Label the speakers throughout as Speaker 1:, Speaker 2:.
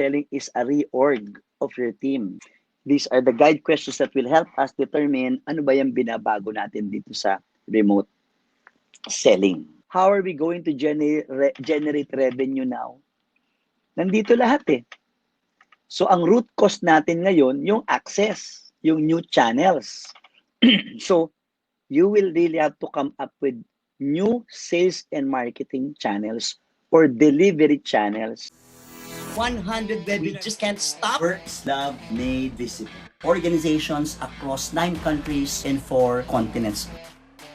Speaker 1: selling is a reorg of your team. These are the guide questions that will help us determine ano ba yung binabago natin dito sa remote selling. How are we going to generate revenue now? Nandito lahat eh. So ang root cause natin ngayon, yung access, yung new channels. So you will really have to come up with new sales and marketing channels or delivery channels.
Speaker 2: 100 webinars. We just can't stop.
Speaker 3: Works Love Made Visible. Organizations across 9 countries and 4 continents.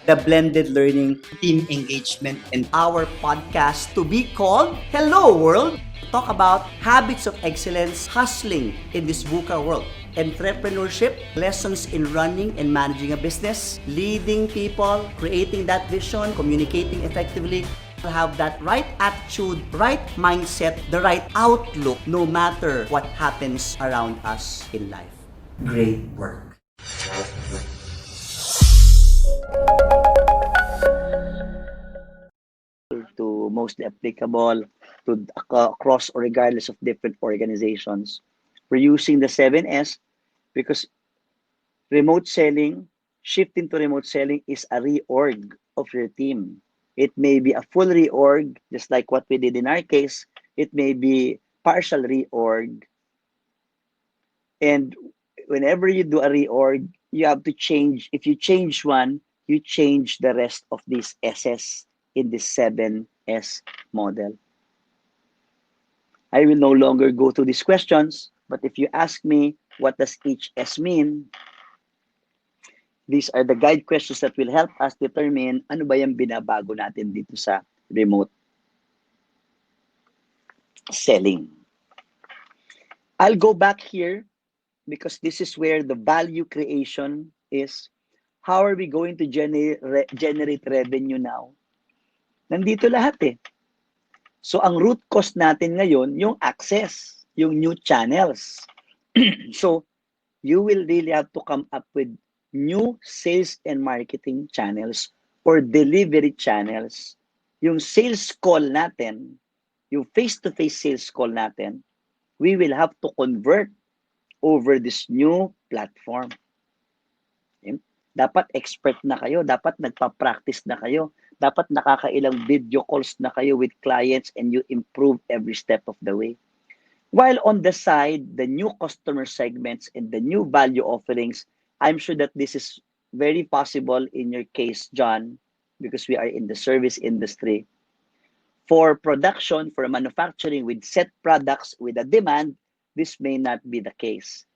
Speaker 3: The blended learning,
Speaker 2: Team engagement,
Speaker 3: and our podcast to be called Hello World. Talk about habits of excellence, hustling in this VUCA world, entrepreneurship, lessons in running and managing a business, leading people, creating that vision, communicating effectively, have that right attitude, right mindset, the right outlook, no matter what happens around us in life. Great work.
Speaker 1: To mostly applicable to across or regardless of different organizations. We're using the 7S because remote selling, shifting to remote selling is a reorg of your team. It may be a full reorg, just like what we did in our case. It may be partial reorg. And whenever you do a reorg, you have to change. If you change one, you change the rest of these SS in this 7S model. I will no longer go to these questions, but if you ask me, what does each S mean? These are the guide questions that will help us determine ano ba yung binabago natin dito sa remote selling. I'll go back here because this is where the value creation is. How are we going to generate revenue now? Nandito lahat eh. So ang root cause natin ngayon, yung access, yung new channels. So you will really have to come up with new sales and marketing channels or delivery channels. Yung sales call natin, yung face-to-face sales call natin, we will have to convert over this new platform. Okay? Dapat expert na kayo, dapat nagpa-practice na kayo, dapat nakakailang video calls na kayo with clients and you improve every step of the way. While on the side, the new customer segments and the new value offerings, I'm sure that this is very possible in your case, John, because we are in the service industry. For production, for manufacturing with set products with a demand, this may not be the case.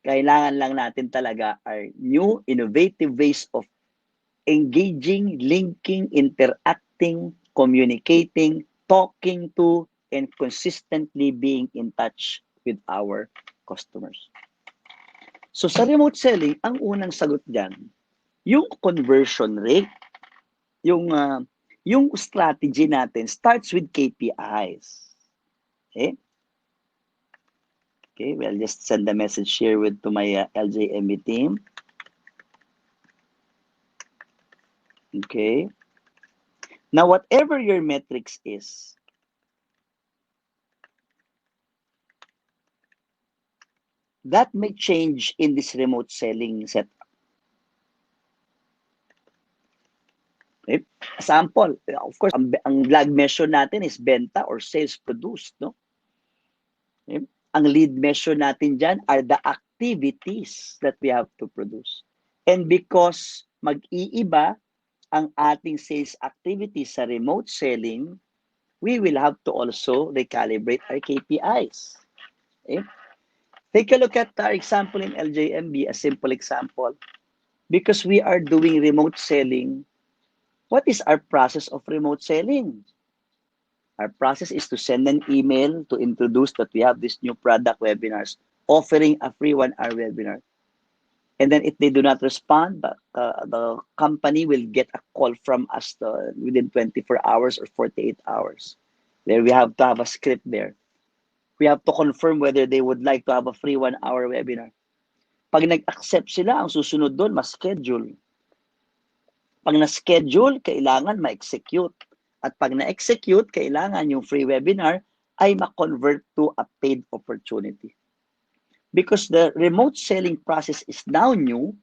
Speaker 1: Kailangan lang natin talaga are new, innovative ways of engaging, linking, interacting, communicating, talking to, and consistently being in touch with our customers. So sa remote selling, ang unang sagot dyan, yung conversion rate, yung strategy natin starts with KPIs. Okay? Okay, we'll just send a message here to my LJMB team. Okay. Now, whatever your metrics is, that may change in this remote selling setup. Okay. Sample, of course, ang lag measure natin is benta or sales produced, no? Okay. Ang lead measure natin dyan are the activities that we have to produce. And because mag-iiba ang ating sales activities sa remote selling, we will have to also recalibrate our KPIs. Okay? Take a look at our example in LJMB, a simple example. Because we are doing remote selling, what is our process of remote selling? Our process is to send an email to introduce that we have this new product webinars, offering a free 1-hour webinar. And then if they do not respond, the company will get a call from us within 24 hours or 48 hours. There we have to have a script there. We have to confirm whether they would like to have a free 1-hour webinar. Pag nag-accept sila, ang susunod doon, ma-schedule. Pag na-schedule, kailangan ma-execute. At pag na-execute, kailangan yung free webinar ay ma-convert to a paid opportunity. Because the remote selling process is now new,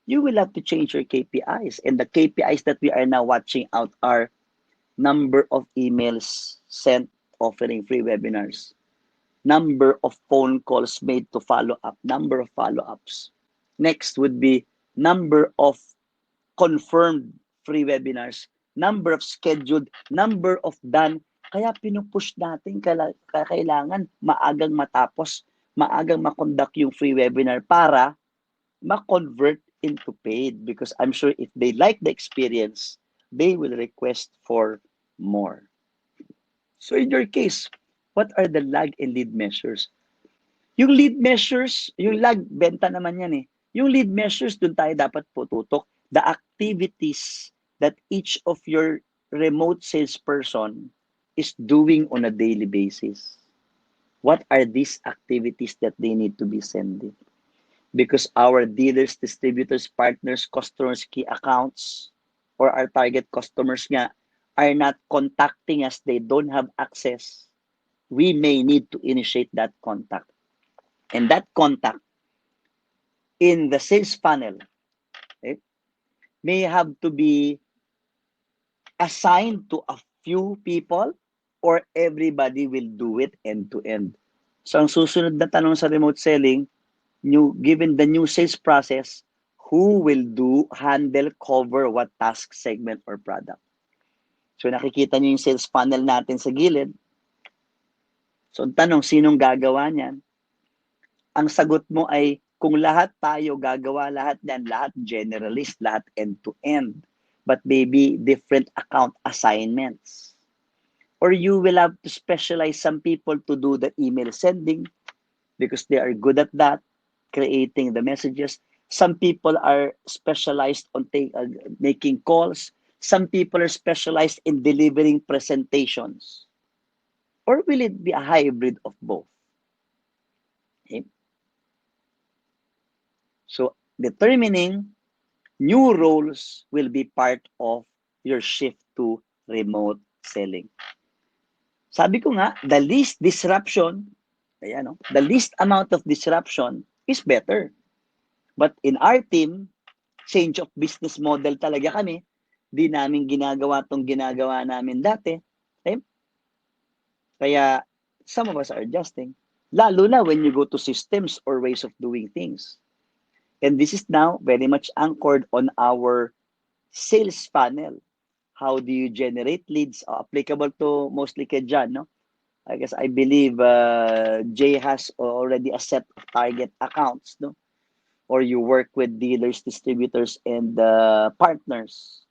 Speaker 1: you will have to change your KPIs. And the KPIs that we are now watching out are number of emails sent offering free webinars, number of phone calls made to follow up, number of follow-ups. Next would be number of confirmed free webinars, number of scheduled, number of done. Kaya pinupush natin, kailangan maagang matapos, maagang makonduct yung free webinar para ma-convert into paid. Because I'm sure if they like the experience, they will request for more. So in your case, what are the lag and lead measures? Yung lead measures, yung lag, benta naman yan eh. Yung lead measures, dun tayo dapat pututok. The activities that each of your remote salesperson is doing on a daily basis. What are these activities that they need to be sending? Because our dealers, distributors, partners, customers, key accounts, or our target customers nga are not contacting us, they don't have access, we may need to initiate that contact. And that contact in the sales funnel, okay, may have to be assigned to a few people or everybody will do it end to end. So ang susunod na tanong sa remote selling, given the new sales process, who will handle, cover what task, segment, or product? So nakikita nyo yung sales funnel natin sa gilid. So ang tanong, sinong gagawa niyan? Ang sagot mo ay, kung lahat tayo gagawa lahat yan, lahat generalist, lahat end-to-end. But maybe different account assignments. Or you will have to specialize some people to do the email sending because they are good at that, creating the messages. Some people are specialized on making calls. Some people are specialized in delivering presentations. Or will it be a hybrid of both? Okay. So determining new roles will be part of your shift to remote selling. Sabi ko nga, the least disruption, ayan, no? The least amount of disruption is better. But in our team, change of business model talaga kami. Di namin ginagawa tong ginagawa namin dati. Okay? Kaya some of us are adjusting. Lalo na when you go to systems or ways of doing things. And this is now very much anchored on our sales funnel. How do you generate leads? Applicable to mostly kay John, no? I guess I believe Jay has already a set of target accounts, no? Or you work with dealers, distributors, and partners.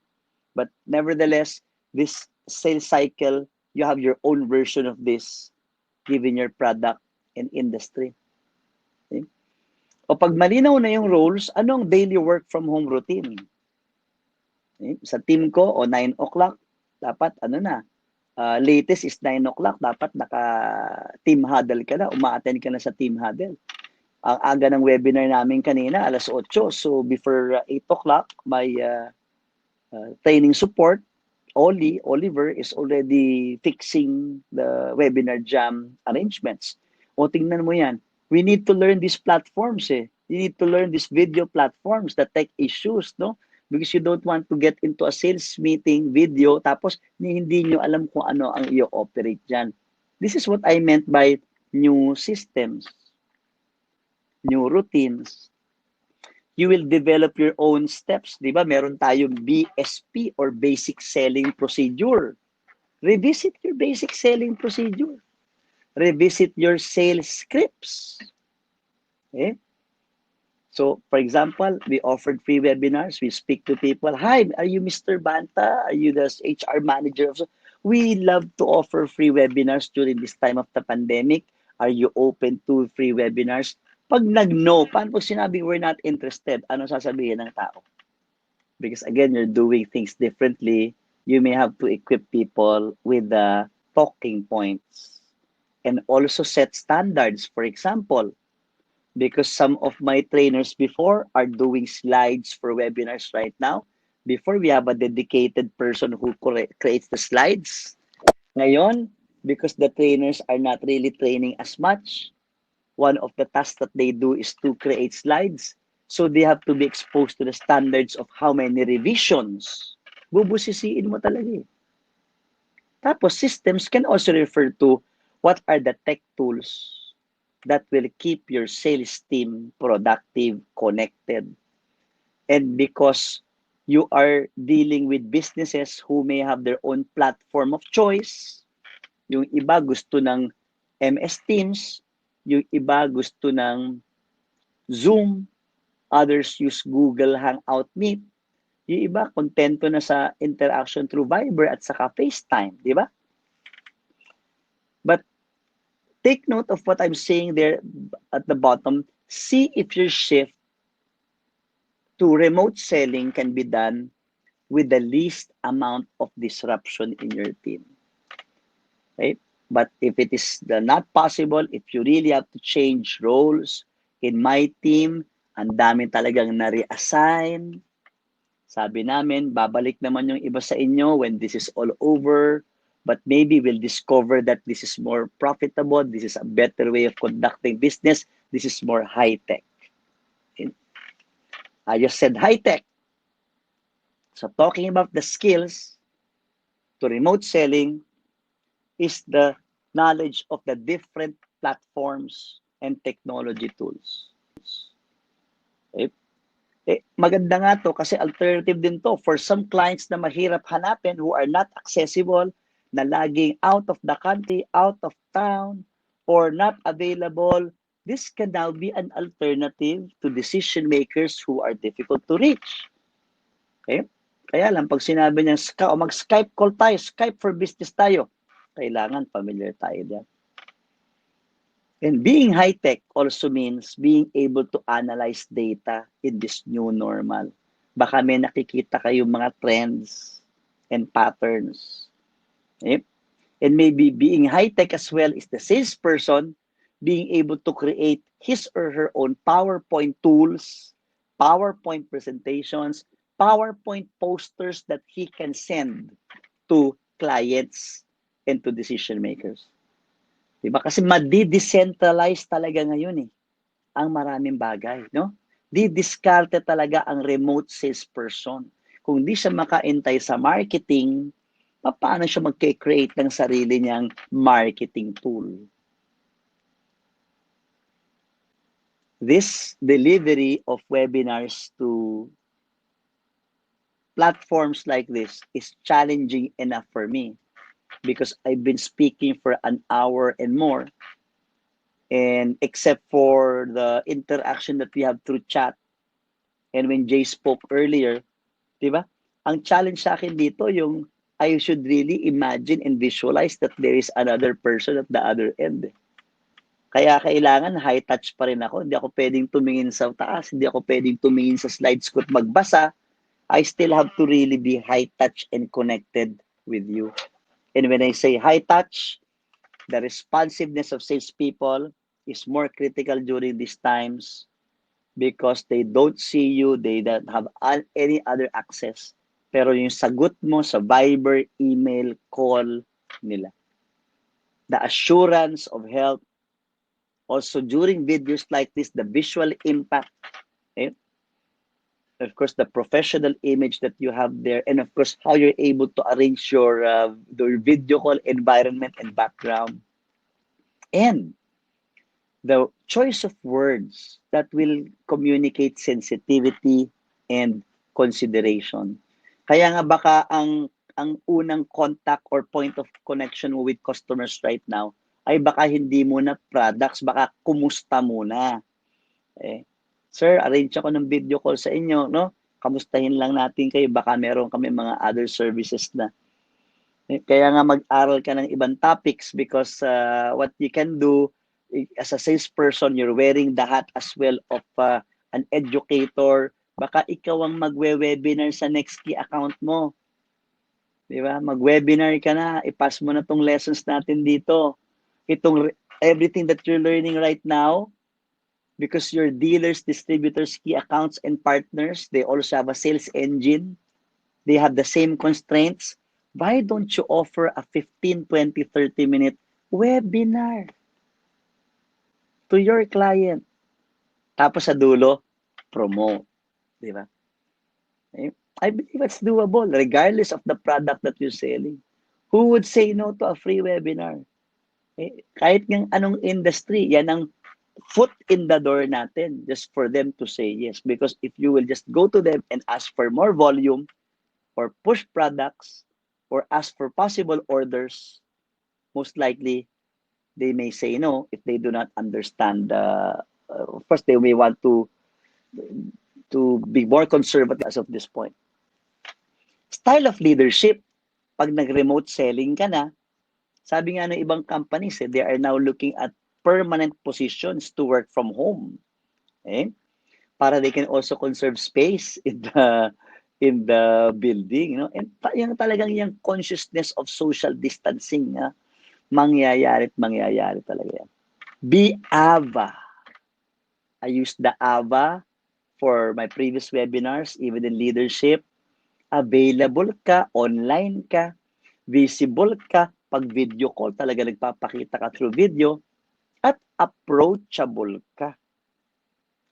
Speaker 1: But nevertheless, this sales cycle, you have your own version of this given your product and industry. Okay? O pag malinaw na yung roles, anong daily work from home routine? Okay? Sa team ko, 9 o'clock, dapat latest is 9 o'clock, dapat naka-team huddle ka na, uma-attend ka na sa team huddle. Ang aga ng webinar namin kanina, alas 8. So before 8 o'clock, my training support, Oliver, is already fixing the webinar jam arrangements. O tingnan mo yan. We need to learn these platforms eh. You need to learn these video platforms, the tech issues, no? Because you don't want to get into a sales meeting video tapos hindi nyo alam kung ano ang i-operate dyan. This is what I meant by new systems, new routines. You will develop your own steps. Di ba? Meron tayong BSP or Basic Selling Procedure. Revisit your basic selling procedure. Revisit your sales scripts. Okay? So, for example, we offered free webinars. We speak to people. Hi, are you Mr. Banta? Are you the HR manager? We love to offer free webinars during this time of the pandemic. Are you open to free webinars? Pag nag-no, paano pag sinabing we're not interested, ano sasabihin ng tao? Because again, you're doing things differently. You may have to equip people with the talking points and also set standards. For example, because some of my trainers before are doing slides for webinars right now. Before, we have a dedicated person who creates the slides. Ngayon, because the trainers are not really training as much. One of the tasks that they do is to create slides. So they have to be exposed to the standards of how many revisions. Bubusisiin mo talaga eh. Tapos systems can also refer to what are the tech tools that will keep your sales team productive, connected. And because you are dealing with businesses who may have their own platform of choice, yung iba gusto ng MS Teams, yung iba gusto ng Zoom, others use Google Hangout Meet, yung iba kontento na sa interaction through Viber at saka FaceTime, di ba? But take note of what I'm saying there at the bottom. See if your shift to remote selling can be done with the least amount of disruption in your team. Right? But if it is not possible, if you really have to change roles, in my team, ang dami talagang na-reassign. Sabi namin, babalik naman yung iba sa inyo when this is all over. But maybe we'll discover that this is more profitable, this is a better way of conducting business, this is more high-tech. I just said high-tech. So talking about the skills to remote selling is the knowledge of the different platforms and technology tools. Maganda nga to kasi alternative din to for some clients na mahirap hanapin who are not accessible, na laging out of the country, out of town, or not available. This can now be an alternative to decision makers who are difficult to reach. Okay? Kaya lang, pag sinabi niya, mag-Skype call tayo, Skype for business tayo, kailangan familiar tayo dyan. And being high-tech also means being able to analyze data in this new normal. Baka may nakikita kayong mga trends and patterns. Okay? And maybe being high-tech as well is the salesperson being able to create his or her own PowerPoint tools, PowerPoint presentations, PowerPoint posters that he can send to clients and to decision makers. Diba? Kasi madi-decentralize talaga ngayon eh, ang maraming bagay, no? Di-discarte talaga ang remote salesperson. Kung di siya makaintay sa marketing, paano siya mag-create ng sarili niyang marketing tool? This delivery of webinars to platforms like this is challenging enough for me because I've been speaking for an hour and more. And except for the interaction that we have through chat and when Jay spoke earlier, di ba? Ang challenge sa akin dito yung I should really imagine and visualize that there is another person at the other end. Kaya kailangan high touch pa rin ako. Hindi ako pwedeng tumingin sa taas. Hindi ako pwedeng tumingin sa slides ko at magbasa. I still have to really be high touch and connected with you. And when I say high touch, the responsiveness of salespeople is more critical during these times because they don't see you, they don't have any other access. Pero yung sagot mo sa Viber, email, call nila. The assurance of help, also during videos like this, the visual impact, okay? Of course, the professional image that you have there, and of course, how you're able to arrange your video call environment and background. And the choice of words that will communicate sensitivity and consideration. Kaya nga baka ang unang contact or point of connection mo with customers right now ay baka hindi muna products, baka kumusta muna. Eh, sir, arrange ako ng video call sa inyo, no? Kamustahin lang natin kayo, baka meron kami mga other services na. Kaya nga mag-aral ka ng ibang topics because what you can do as a salesperson, you're wearing the hat as well of an educator. Baka ikaw ang magwe-webinar sa next key account mo. Di ba? Mag-webinar ka na, ipass mo na tong lessons natin dito. Itong everything that you're learning right now, because your dealers, distributors, key accounts, and partners, they also have a sales engine. They have the same constraints. Why don't you offer a 15, 20, 30-minute webinar to your client? Tapos sa dulo, promote. Di ba? Eh, I believe it's doable regardless of the product that you're selling. Who would say no to a free webinar? Eh, kahit ng anong industry, yan ang foot in the door natin just for them to say yes. Because if you will just go to them and ask for more volume or push products or ask for possible orders, most likely they may say no if they do not understand. Of course, they may want to be more conservative as of this point. Style of leadership. Pag nag-remote selling ka na, sabi nga ng ibang companies, they are now looking at permanent positions to work from home. Eh? Para they can also conserve space in the building, you know? And yung talagang yung consciousness of social distancing, mangyayari talaga yan. Be AVA. I use the AVA for my previous webinars, even in leadership. Available ka, online ka, visible ka, pag video call, talaga nagpapakita ka through video, at approachable ka.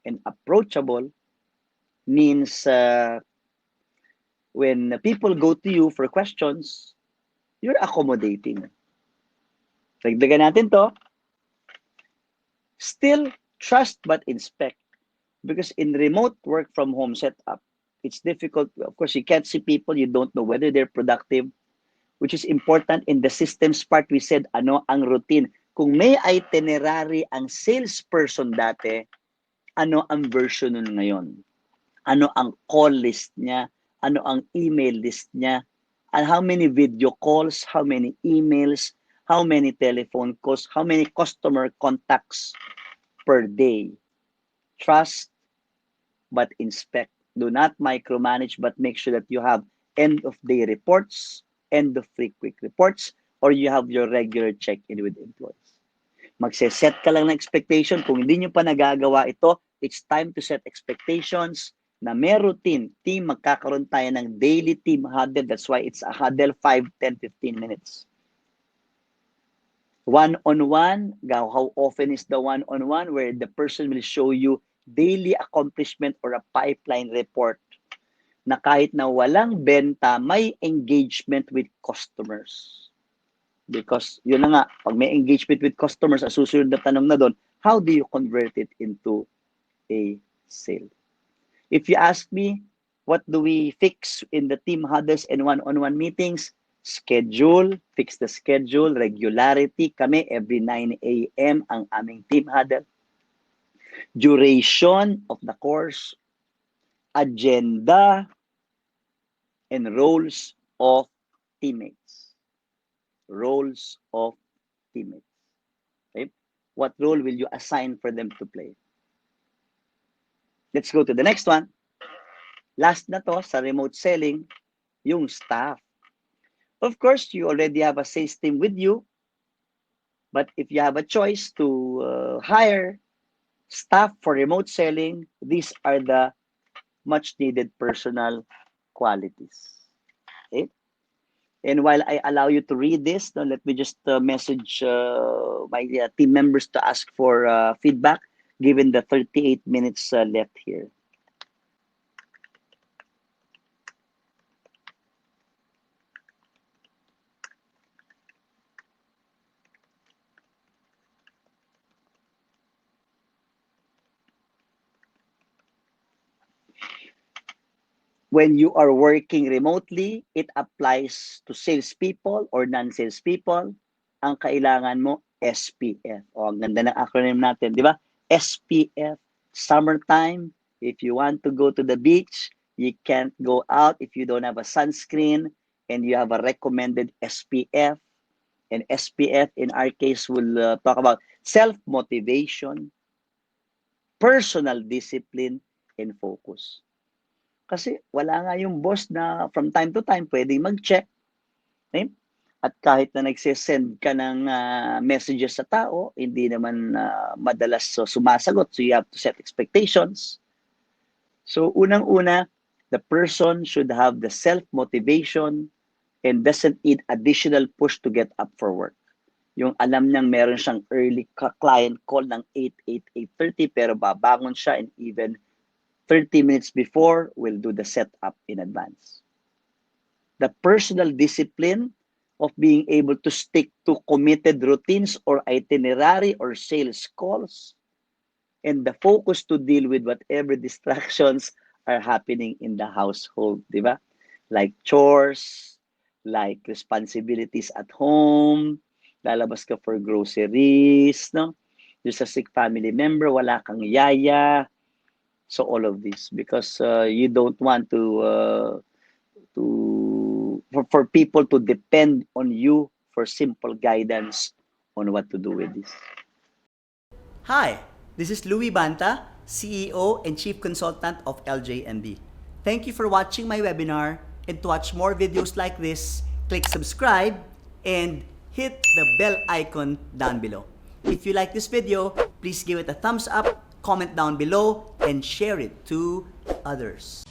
Speaker 1: And approachable means when people go to you for questions, you're accommodating. Dagdagan natin to. Still, trust but inspect. Because in remote work from home setup, it's difficult. Of course, you can't see people. You don't know whether they're productive, which is important in the systems part. We said, ano ang routine. Kung may itinerary ang salesperson dati, ano ang version nun ngayon? Ano ang call list niya? Ano ang email list niya? And how many video calls, how many emails, how many telephone calls, how many customer contacts per day. Trust but inspect. Do not micromanage but make sure that you have end of day reports, end of week reports, or you have your regular check-in with employees. Magse-set ka lang ng expectation. Kung hindi nyo pa nagagawa ito, it's time to set expectations na may routine. Team, magkakaroon tayo ng daily team huddle. That's why it's a huddle 5, 10, 15 minutes. One-on-one, how often is the one-on-one where the person will show you daily accomplishment or a pipeline report na kahit na walang benta, may engagement with customers. Because yun na nga, pag may engagement with customers, ang susunod na tanong na doon, how do you convert it into a sale? If you ask me, what do we fix in the team huddles and one-on-one meetings? Schedule, fix the schedule, regularity. Kami, every 9 a.m. ang aming team huddle. Duration of the course, agenda, and roles of teammates. Roles of teammates. Okay? What role will you assign for them to play? Let's go to the next one. Last na to sa remote selling, yung staff. Of course, you already have a sales team with you, but if you have a choice to hire staff for remote selling, these are the much needed personal qualities. Okay? And while I allow you to read this, no, let me just message my team members to ask for feedback given the 38 minutes left here. When you are working remotely, it applies to salespeople or non-salespeople. Ang kailangan mo, SPF. O, ang ganda ng acronym natin, di ba? SPF, summertime. If you want to go to the beach, you can't go out if you don't have a sunscreen and you have a recommended SPF. And SPF, in our case, will talk about self-motivation, personal discipline, and focus. Kasi wala nga yung boss na from time to time pwedeng mag-check. Okay? At kahit na nagsisend ka ng messages sa tao, hindi naman madalas sumasagot. So you have to set expectations. So unang-una, the person should have the self-motivation, and doesn't need additional push to get up for work. Yung alam niyang meron siyang early client call ng 8:30 pero babangon siya and even 30 minutes before will do the setup in advance. The personal discipline of being able to stick to committed routines or itinerary or sales calls, and the focus to deal with whatever distractions are happening in the household, di ba? Like chores, like responsibilities at home, lalabas ka for groceries, no? Yung sa sick family member, wala kang yaya. So all of this because you don't want for people to depend on you for simple guidance on what to do with this.
Speaker 3: Hi, this is Louis Banta, CEO and Chief Consultant of LJMB. Thank you for watching my webinar, and to watch more videos like this, click subscribe and hit the bell icon down below. If you like this video, please give it a thumbs up, comment down below, and share it to others.